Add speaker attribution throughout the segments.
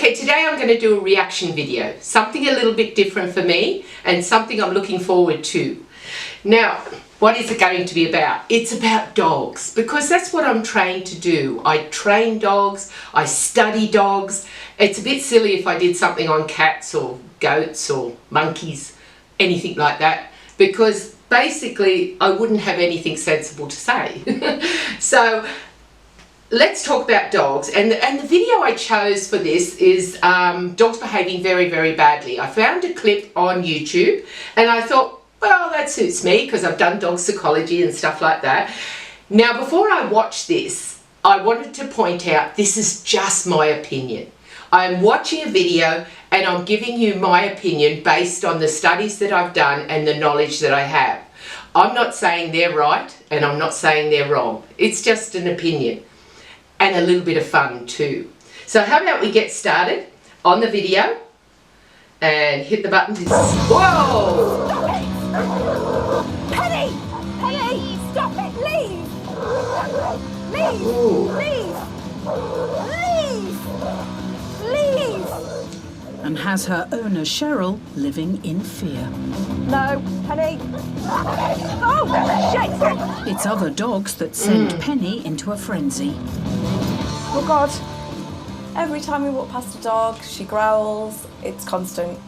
Speaker 1: Okay, today I'm going to do a reaction video, something a little bit different for me and something I'm looking forward to. Now, what is it going to be about? It's about dogs, because that's what I'm trained to do. I train dogs, I study dogs. It's a bit silly if I did something on cats or goats or monkeys, anything like that, because basically I wouldn't have anything sensible to say. So let's talk about dogs, and the video I chose for this is dogs behaving very, very badly. I found a clip on YouTube and I thought, well, that suits me because I've done dog psychology and stuff like that. Now, before I watch this, I wanted to point out this is just my opinion. I'm watching a video and I'm giving you my opinion based on the studies that I've done and the knowledge that I have. I'm not saying they're right and I'm not saying they're wrong. It's just an opinion. And a little bit of fun too. So how about we get started on the video and hit the button to... Whoa!
Speaker 2: Stop it! Penny! Penny! Stop it! Leave! Leave! Leave! Leave! Leave!
Speaker 3: And has her owner Cheryl living in fear.
Speaker 2: No, Penny! Oh, shit!
Speaker 3: It's other dogs that send Penny into a frenzy.
Speaker 2: Oh God. Every time we walk past a dog, she growls. It's constant,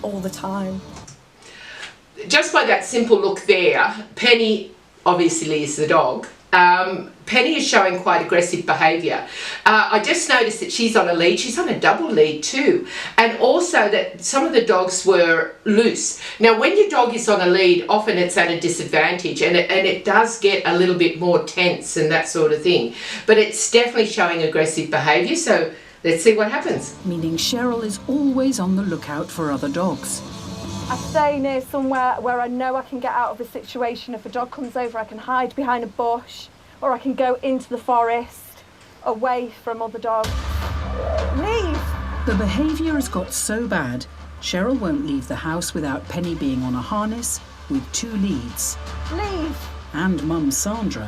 Speaker 2: all the time.
Speaker 1: Just by that simple look there, Penny obviously is the dog. Penny is showing quite aggressive behaviour. I just noticed that she's on a lead. She's on a double lead too. And also that some of the dogs were loose. Now, when your dog is on a lead, often it's at a disadvantage and it does get a little bit more tense and that sort of thing. But it's definitely showing aggressive behaviour. So let's see what happens.
Speaker 3: Meaning Cheryl is always on the lookout for other dogs.
Speaker 2: I stay near somewhere where I know I can get out of the situation. If a dog comes over, I can hide behind a bush, or I can go into the forest, away from other dogs. Leave!
Speaker 3: The behaviour has got so bad, Cheryl won't leave the house without Penny being on a harness with 2 leads.
Speaker 2: Leave!
Speaker 3: And Mum Sandra,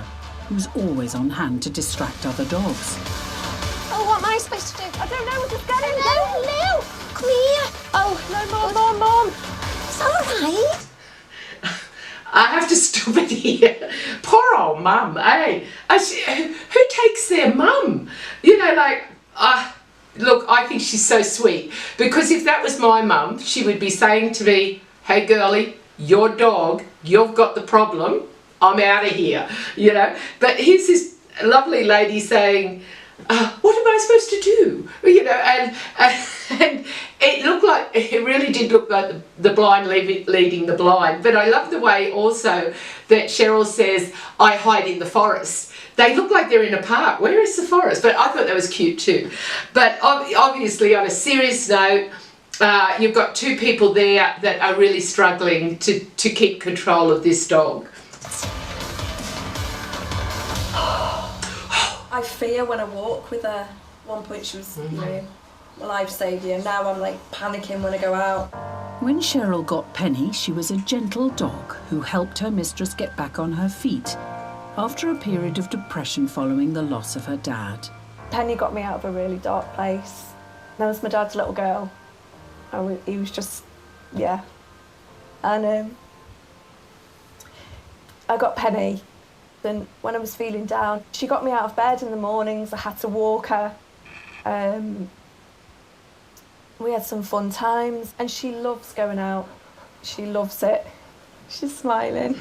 Speaker 3: who's always on hand to distract other dogs.
Speaker 4: Oh, what am I supposed to do?
Speaker 2: I don't know, we're just getting
Speaker 4: No, come here.
Speaker 2: Oh, no, Mum.
Speaker 4: It's all right.
Speaker 1: I have to stop it here. Poor old mum, eh? Who takes their mum? You know, like, look, I think she's so sweet. Because if that was my mum, she would be saying to me, hey girlie, your dog, you've got the problem, I'm out of here, you know. But here's this lovely lady saying, what am I supposed to do? You know, and it looked like, it really did look like the blind leading the blind. But I love the way also that Cheryl says, I hide in the forest. They look like they're in a park. Where is the forest? But I thought that was cute too. But obviously, on a serious note, you've got 2 people there that are really struggling to keep control of this dog.
Speaker 2: I fear when I walk with her. At one point she was, you know, a life saviour. Now I'm like panicking when I go out.
Speaker 3: When Cheryl got Penny, she was a gentle dog who helped her mistress get back on her feet after a period of depression following the loss of her dad.
Speaker 2: Penny got me out of a really dark place. That was my dad's little girl. He was just, yeah. And I got Penny. And when I was feeling down, she got me out of bed in the mornings. I had to walk her. We had some fun times, and she loves going out. She loves it. She's smiling.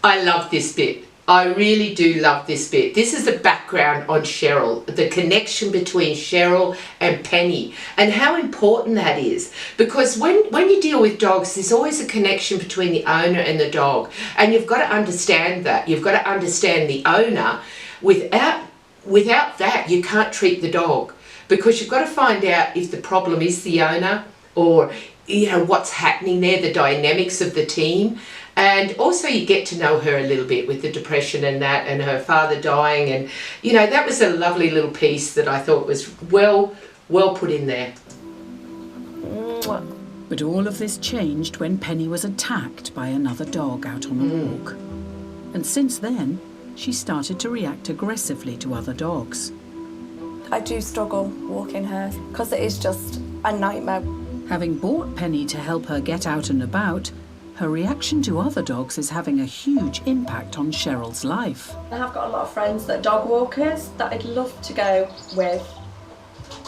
Speaker 1: I love this bit. I really do love this bit. This is the background on Cheryl, the connection between Cheryl and Penny, and how important that is. Because when you deal with dogs, there's always a connection between the owner and the dog. And you've got to understand that. You've got to understand the owner. Without that, you can't treat the dog. Because you've got to find out if the problem is the owner, or, you know, what's happening there, the dynamics of the team. And also you get to know her a little bit with the depression and that, and her father dying, and you know, that was a lovely little piece that I thought was well put in there.
Speaker 3: But all of this changed when Penny was attacked by another dog out on a walk. And since then, she started to react aggressively to other dogs.
Speaker 2: I do struggle walking her because it is just a nightmare.
Speaker 3: Having bought Penny to help her get out and about, her reaction to other dogs is having a huge impact on Cheryl's life.
Speaker 2: I have got a lot of friends that are dog walkers that I'd love to go with,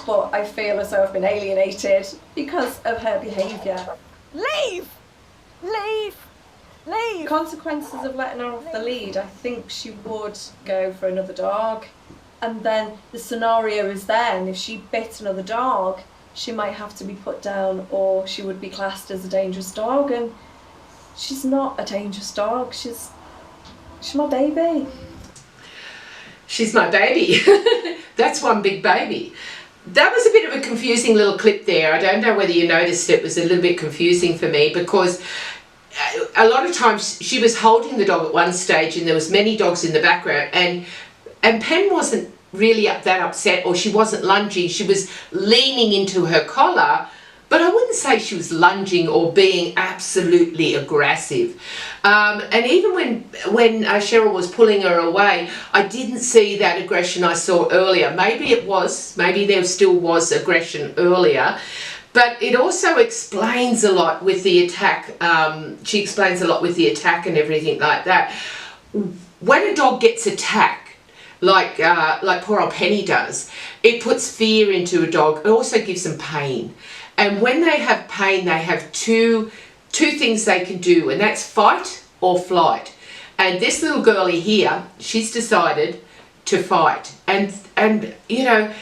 Speaker 2: but I feel as though I've been alienated because of her behaviour. Leave! Leave! Leave! Consequences of letting her off the lead, I think she would go for another dog. And then the scenario is there, and if she bit another dog, she might have to be put down, or she would be classed as a dangerous dog, and she's not a dangerous dog. She's my baby.
Speaker 1: She's my baby. That's one big baby. That was a bit of a confusing little clip there. I don't know whether you noticed it was a little bit confusing for me, because a lot of times she was holding the dog at one stage and there was many dogs in the background, and Pen wasn't really that upset, or she wasn't lunging. She was leaning into her collar, but I wouldn't say she was lunging or being absolutely aggressive. And even when Cheryl was pulling her away, I didn't see that aggression I saw earlier. Maybe there still was aggression earlier, but it also explains a lot with the attack. She explains a lot with the attack and everything like that. When a dog gets attacked, like poor old Penny does, it puts fear into a dog. It also gives them pain. And when they have pain, they have two things they can do, and that's fight or flight. And this little girlie here, she's decided to fight. And you know,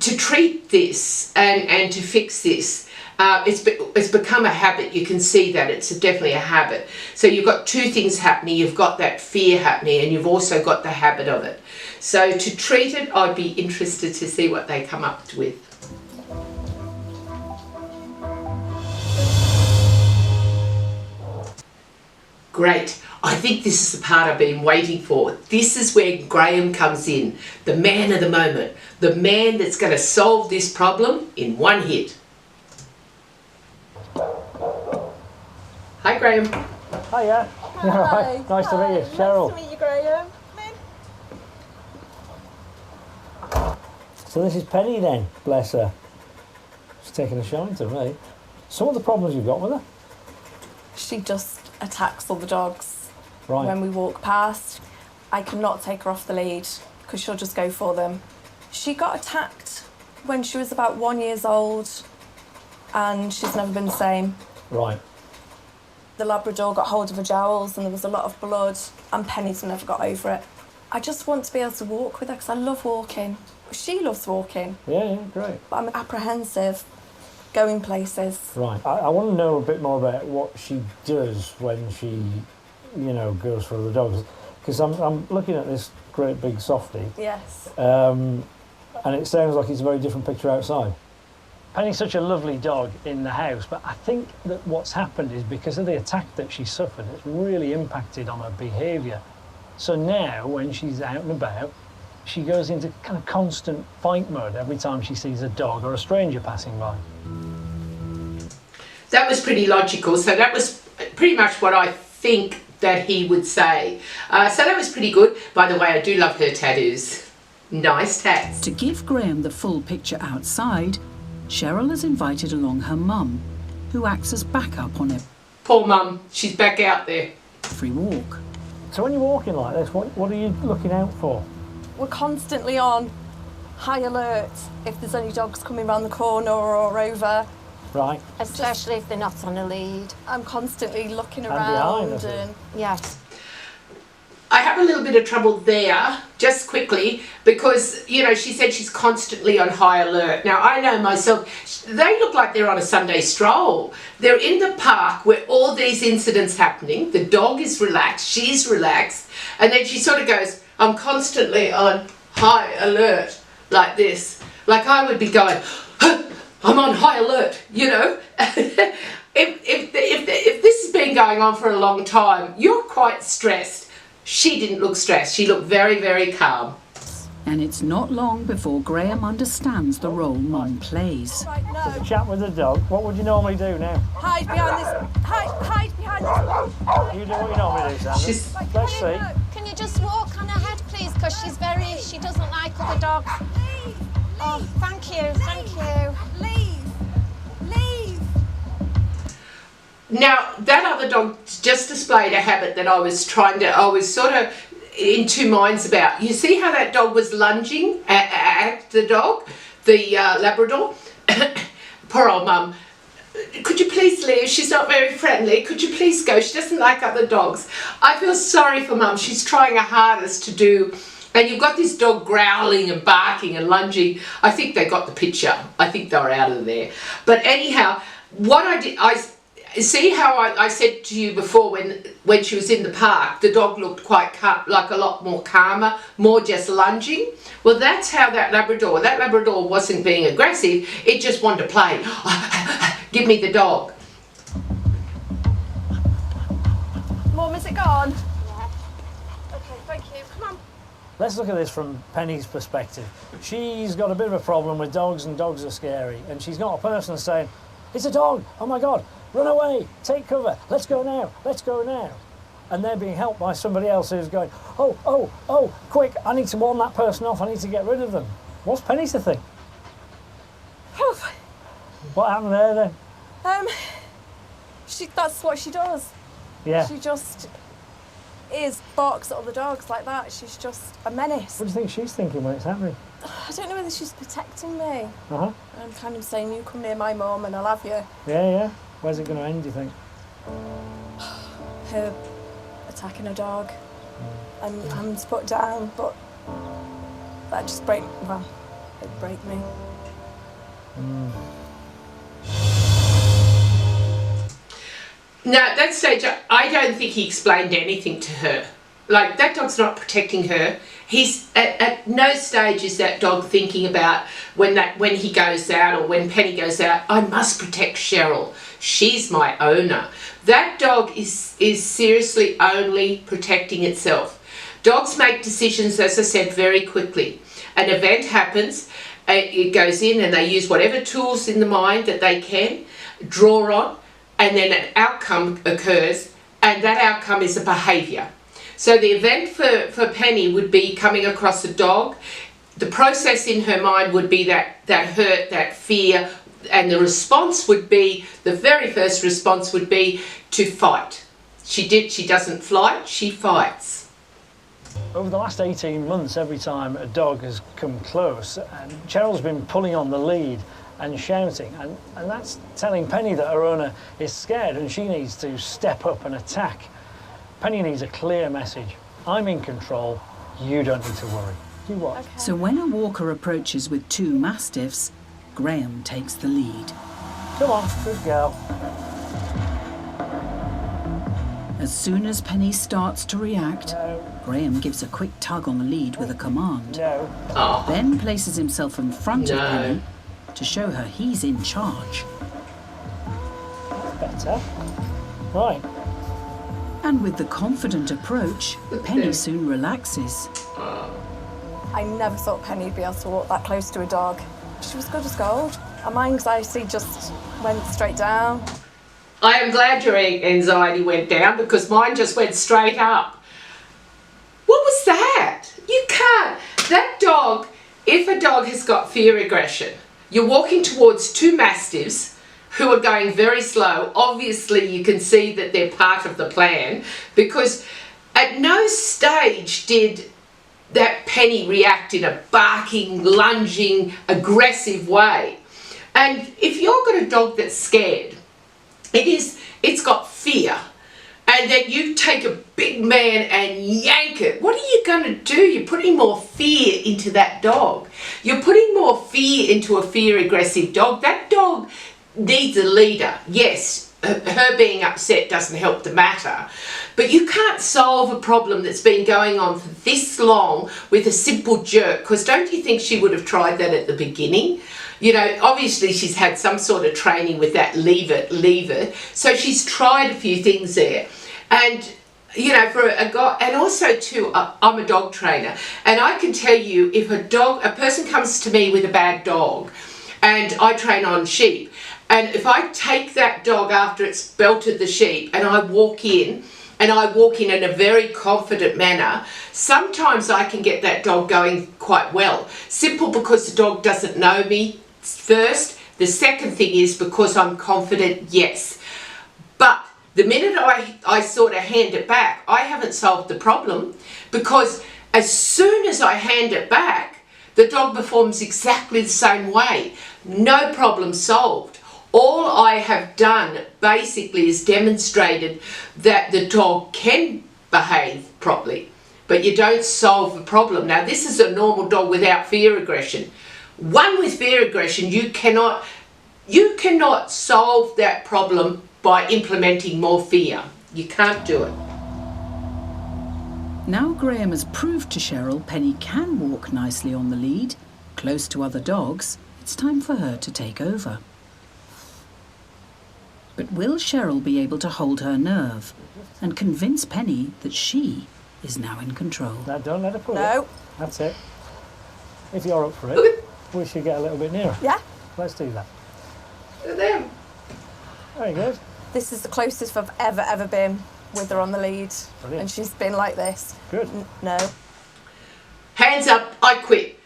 Speaker 1: to treat this and to fix this, it's become a habit. You can see that it's definitely a habit. So you've got two things happening. You've got that fear happening, and you've also got the habit of it. So to treat it, I'd be interested to see what they come up with. Great. I think this is the part I've been waiting for. This is where Graham comes in, the man of the moment, the man that's going to solve this problem in one hit. Hi, Graham.
Speaker 5: Hiya. You all right? Nice to meet you, Cheryl.
Speaker 2: Nice to meet you, Graham.
Speaker 5: So this is Penny then, bless her. She's taking a shine to me. Some of the problems you've got with her?
Speaker 2: She just attacks all the dogs
Speaker 5: Right.
Speaker 2: when we walk past. I cannot take her off the lead because she'll just go for them. She got attacked when she was about 1 year old, and she's never been the same.
Speaker 5: Right.
Speaker 2: The Labrador got hold of her jowls and there was a lot of blood, and Penny's never got over it. I just want to be able to walk with her because I love walking. She loves walking,
Speaker 5: Yeah, great.
Speaker 2: but I'm apprehensive going places.
Speaker 5: Right. I want to know a bit more about what she does when she, you know, goes for the dogs. Because I'm looking at this great big softie,
Speaker 2: Yes.
Speaker 5: and it sounds like it's a very different picture outside.
Speaker 6: Penny's such a lovely dog in the house, but I think that what's happened is because of the attack that she suffered, it's really impacted on her behaviour. So now, when she's out and about, she goes into kind of constant fight mode every time she sees a dog or a stranger passing by.
Speaker 1: That was pretty logical. So that was pretty much what I think that he would say. So that was pretty good. By the way, I do love her tattoos. Nice tats.
Speaker 3: To give Graham the full picture outside, Cheryl has invited along her mum, who acts as backup on
Speaker 1: Poor mum, she's back out there.
Speaker 3: every walk.
Speaker 5: So when you're walking like this, what are you looking out for?
Speaker 2: We're constantly on high alert if there's any dogs coming round the corner or over.
Speaker 5: Right.
Speaker 4: Especially if they're not on a lead.
Speaker 2: I'm constantly looking
Speaker 5: behind,
Speaker 2: around
Speaker 5: I think.
Speaker 2: and
Speaker 4: Yes.
Speaker 1: I have a little bit of trouble there, just quickly, because, you know, she said she's constantly on high alert. Now, I know myself, they look like they're on a Sunday stroll. They're in the park where all these incidents happening. The dog is relaxed, she's relaxed, and then she sort of goes, I'm constantly on high alert, like this. Like I would be going, I'm on high alert, you know. If this has been going on for a long time, you're quite stressed. She didn't look stressed. She looked very, very calm.
Speaker 3: And it's not long before Graham understands the role mum plays.
Speaker 2: right now.
Speaker 5: Chat with the dog. What would you normally do now?
Speaker 2: Hide behind this. Hide behind this.
Speaker 5: You do what you normally do, Sandra.
Speaker 1: She's
Speaker 5: Let's see.
Speaker 4: Can you just walk on ahead, please? because she doesn't like other dogs. Oh, thank you.
Speaker 7: Leave.
Speaker 1: Now, that other dog just displayed a habit that I was sort of in two minds about. You see how that dog was lunging at the dog, the Labrador? Poor old mum. Could you please leave? She's not very friendly. Could you please go? She doesn't like other dogs. I feel sorry for mum. She's trying her hardest to do. And you've got this dog growling and barking and lunging. I think they got the picture. I think they were out of there. But anyhow, what I did, I see how I said to you before when she was in the park, the dog looked quite like a lot more calmer, more just lunging. Well, that's how that Labrador wasn't being aggressive. It just wanted to play. Give me the dog.
Speaker 2: Mum, is it gone? Yeah. Okay, thank you. Come on.
Speaker 5: Let's look at this from Penny's perspective. She's got a bit of a problem with dogs, and dogs are scary. And she's not a person saying, it's a dog, oh my God, run away, take cover, let's go now. And they're being helped by somebody else who's going, oh, quick, I need to warn that person off, I need to get rid of them. What's Penny to think? What happened there then?
Speaker 2: That's what she does.
Speaker 5: Yeah.
Speaker 2: She just barks at other dogs like that. She's just a menace.
Speaker 5: What do you think she's thinking when it's happening?
Speaker 2: I don't know whether she's protecting me.
Speaker 5: Uh-huh.
Speaker 2: I'm kind of saying, you come near my mum and I'll have you.
Speaker 5: Yeah. Where's it going to end, do you think?
Speaker 2: Her attacking a dog and having to put down, but that just it'd break me.
Speaker 1: Now, at that stage, I don't think he explained anything to her. Like, that dog's not protecting her. He's at no stage is that dog thinking about when he goes out or when Penny goes out, I must protect Cheryl. She's my owner. That dog is seriously only protecting itself. Dogs make decisions, as I said, very quickly. An event happens, it goes in and they use whatever tools in the mind that they can draw on, and then an outcome occurs, and that outcome is a behaviour. So the event for Penny would be coming across a dog. The process in her mind would be that hurt, that fear, and the response would be, the very first response would be to fight. She doesn't flight, she fights.
Speaker 6: Over the last 18 months, every time a dog has come close, Cheryl's been pulling on the lead and shouting, and that's telling Penny that her owner is scared and she needs to step up and attack. Penny needs a clear message. I'm in control, you don't need to worry. Do what?
Speaker 2: Okay.
Speaker 3: So when a walker approaches with 2 mastiffs, Graham takes the lead.
Speaker 5: Come on, good girl.
Speaker 3: As soon as Penny starts to react,
Speaker 5: No,
Speaker 3: Graham gives a quick tug on the lead with a command,
Speaker 5: no.
Speaker 1: Oh,
Speaker 3: then places himself in front of
Speaker 1: No.
Speaker 3: Penny to show her he's in charge.
Speaker 5: That's better. Right.
Speaker 3: And with the confident approach, Penny soon relaxes.
Speaker 2: I never thought Penny'd be able to walk that close to a dog. She was good as gold. And my anxiety just went straight down.
Speaker 1: I am glad your anxiety went down because mine just went straight up. What was that? You can't. That dog, if a dog has got fear aggression, you're walking towards 2 mastiffs who are going very slow. Obviously, you can see that they're part of the plan because at no stage did that Penny react in a barking, lunging, aggressive way. And if you've got a dog that's scared, it's got fear, and then you take a big man and yank it, what are you going to do? You're putting more fear into that dog. You're putting more fear into a fear-aggressive dog. That dog needs a leader. Yes, her being upset doesn't help the matter, but you can't solve a problem that's been going on for this long with a simple jerk, because don't you think she would have tried that at the beginning? You know, obviously she's had some sort of training with that leave it. So she's tried a few things there. And, you know, for a guy, and also too, I'm a dog trainer. And I can tell you, if a person comes to me with a bad dog, and I train on sheep, and if I take that dog after it's belted the sheep and I walk in and I walk in a very confident manner, sometimes I can get that dog going quite well. Simple because the dog doesn't know me first. The second thing is because I'm confident, yes. But the minute I sort of hand it back, I haven't solved the problem, because as soon as I hand it back, the dog performs exactly the same way. No problem solved. All I have done basically is demonstrated that the dog can behave properly, but you don't solve the problem. Now, this is a normal dog without fear aggression. One with fear aggression, you cannot solve that problem by implementing more fear. You can't do it.
Speaker 3: Now Graham has proved to Cheryl Penny can walk nicely on the lead, close to other dogs, it's time for her to take over. But will Cheryl be able to hold her nerve and convince Penny that she is now in control?
Speaker 5: Now, don't let her pull it.
Speaker 2: No.
Speaker 5: That's it. If you're up for it, we should get a little bit nearer.
Speaker 2: Yeah.
Speaker 5: Let's do that.
Speaker 1: Look at them.
Speaker 5: Very good.
Speaker 2: This is the closest I've ever been with her on the lead.
Speaker 5: Brilliant.
Speaker 2: And she's been like this.
Speaker 5: Good.
Speaker 2: No.
Speaker 1: Hands up, I quit.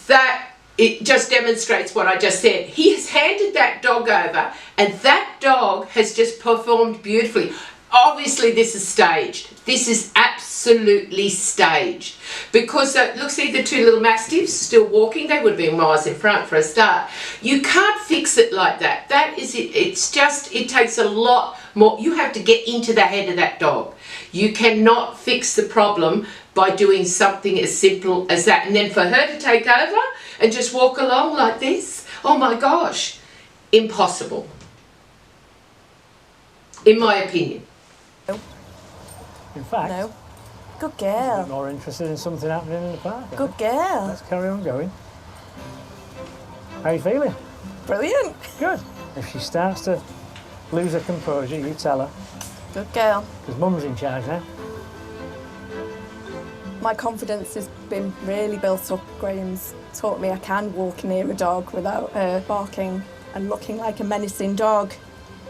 Speaker 1: That, it just demonstrates what I just said. He has handed that dog over, and that dog has just performed beautifully. Obviously, this is staged. This is absolutely staged. Because, look, see the two little mastiffs still walking? They would have been miles in front for a start. You can't fix it like that. That is it. It's just, it takes a lot more. You have to get into the head of that dog. You cannot fix the problem by doing something as simple as that. And then for her to take over and just walk along like this, oh my gosh, impossible. In my opinion.
Speaker 5: In fact,
Speaker 2: No. Good
Speaker 5: I'm
Speaker 2: girl.
Speaker 5: more interested in something happening in the park.
Speaker 2: Good girl.
Speaker 5: Let's carry on going. How are you feeling?
Speaker 2: Brilliant.
Speaker 5: Good. If she starts to lose her composure, you tell her,
Speaker 2: Good girl.
Speaker 5: because Mum's in charge now.
Speaker 2: My confidence has been really built up. Graham's taught me I can walk near a dog without her barking and looking like a menacing dog,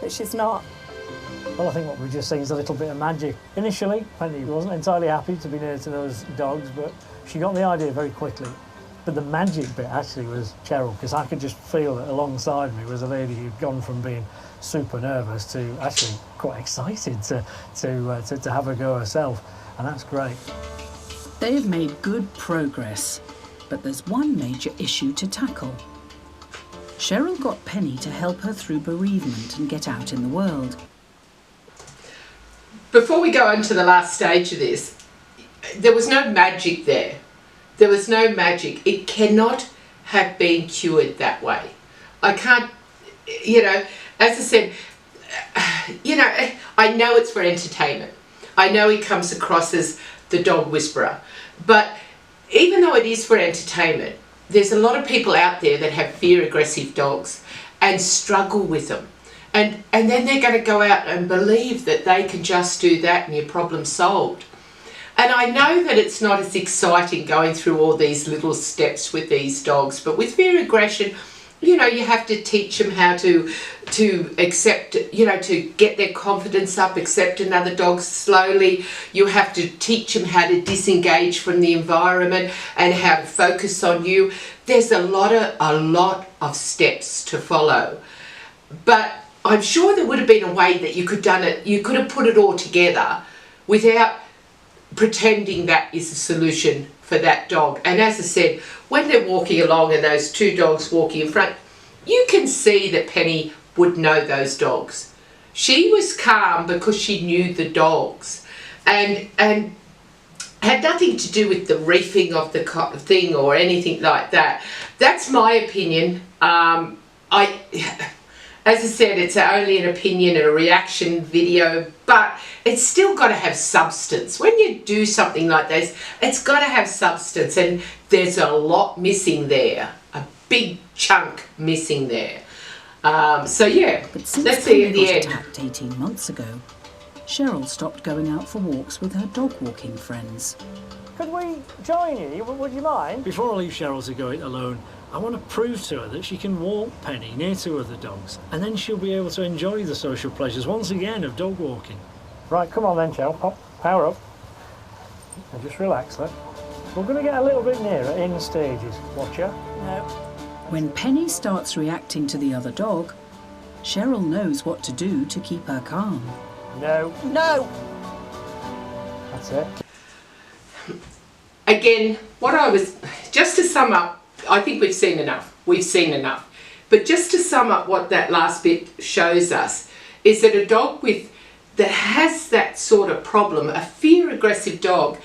Speaker 2: but she's not.
Speaker 5: Well, I think what we've just seen is a little bit of magic. Initially, Penny wasn't entirely happy to be near to those dogs, but she got the idea very quickly. But the magic bit actually was Cheryl, because I could just feel that alongside me was a lady who'd gone from being super nervous to actually quite excited to have a go herself, and that's great.
Speaker 3: They have made good progress, but there's one major issue to tackle. Cheryl got Penny to help her through bereavement and get out in the world.
Speaker 1: Before we go on to the last stage of this, there was no magic there. There was no magic. It cannot have been cured that way. I can't, as I said, I know it's for entertainment. I know he comes across as the dog whisperer. But even though it is for entertainment, there's a lot of people out there that have fear aggressive dogs and struggle with them. And then they're going to go out and believe that they can just do that and your problem's solved. And I know that it's not as exciting going through all these little steps with these dogs, but with fear aggression, you have to teach them how to accept, to get their confidence up, accept another dog slowly. You have to teach them how to disengage from the environment and how to focus on you. There's a lot of steps to follow. But I'm sure there would have been a way that you could have put it all together without pretending that is the solution for that dog. And as I said, when they're walking along and those two dogs walking in front, you can see that Penny would know those dogs. She was calm because she knew the dogs and had nothing to do with the reefing of the thing or anything like that. That's my opinion. As I said, it's only an opinion and a reaction video, but it's still got to have substance. When you do something like this, it's got to have substance, and there's a lot missing there, a big chunk missing there. So yeah,
Speaker 3: But since
Speaker 1: let's see at
Speaker 3: Penny
Speaker 1: the
Speaker 3: got
Speaker 1: end.
Speaker 3: attacked 18 months ago, Cheryl stopped going out for walks with her dog walking friends.
Speaker 5: Could we join you? Would you mind? Before I leave Cheryl to go it alone, I want to prove to her that she can walk Penny near to other dogs, and then she'll be able to enjoy the social pleasures once again of dog walking. Right, come on then, Chell. Pop, power up. And just relax then. We're going to get a little bit nearer in stages. Watch her.
Speaker 2: No.
Speaker 3: When Penny starts reacting to the other dog, Cheryl knows what to do to keep her calm.
Speaker 5: No.
Speaker 2: No.
Speaker 5: That's it.
Speaker 1: Again, just to sum up, I think we've seen enough. We've seen enough. But just to sum up what that last bit shows us is that a dog that has that sort of problem, a fear-aggressive dog,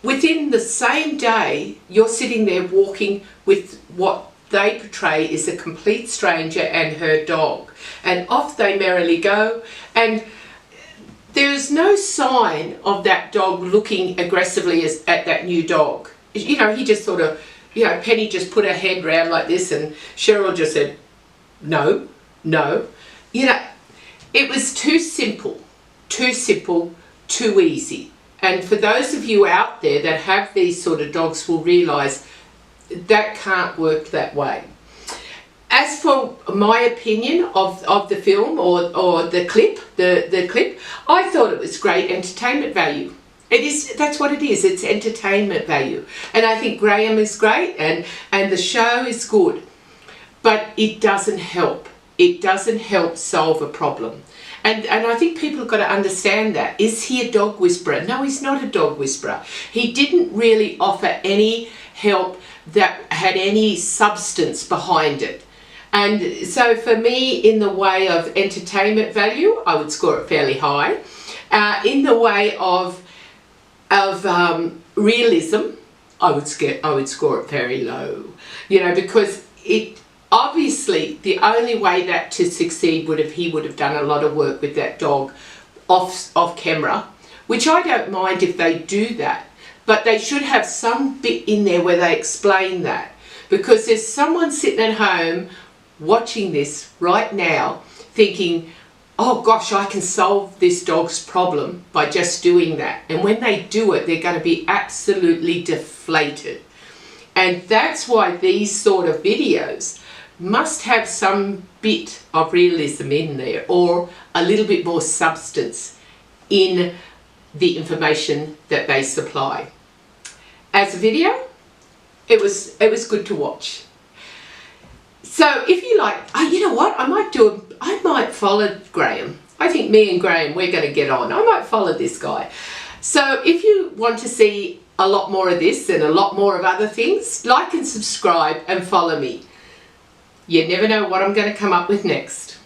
Speaker 1: within the same day, you're sitting there walking with what they portray is a complete stranger and her dog. And off they merrily go. And there is no sign of that dog looking aggressively at that new dog. You know, he just sort of, you know, Penny just put her head round like this and Cheryl just said, no, no. You know, it was too simple, too easy. And for those of you out there that have these sort of dogs will realise that can't work that way. As for my opinion of the film or the clip, the clip, I thought it was great entertainment value. That's what it is, it's entertainment value. And I think Graham is great and the show is good. But it doesn't help. It doesn't help solve a problem. And I think people have got to understand that. Is he a dog whisperer? No, he's not a dog whisperer. He didn't really offer any help that had any substance behind it. And so for me, in the way of entertainment value, I would score it fairly high. In the way of realism, I would score it very low. You know, because it obviously the only way that to succeed he would have done a lot of work with that dog off camera, which I don't mind if they do that, but they should have some bit in there where they explain that, because there's someone sitting at home watching this right now thinking, oh gosh, I can solve this dog's problem by just doing that. And when they do it, they're going to be absolutely deflated. And that's why these sort of videos must have some bit of realism in there, or a little bit more substance in the information that they supply. As a video, it was good to watch. So if you like, you know what, I might follow Graham. I think me and Graham, we're going to get on. I might follow this guy. So if you want to see a lot more of this and a lot more of other things, like and subscribe and follow me. You never know what I'm going to come up with next.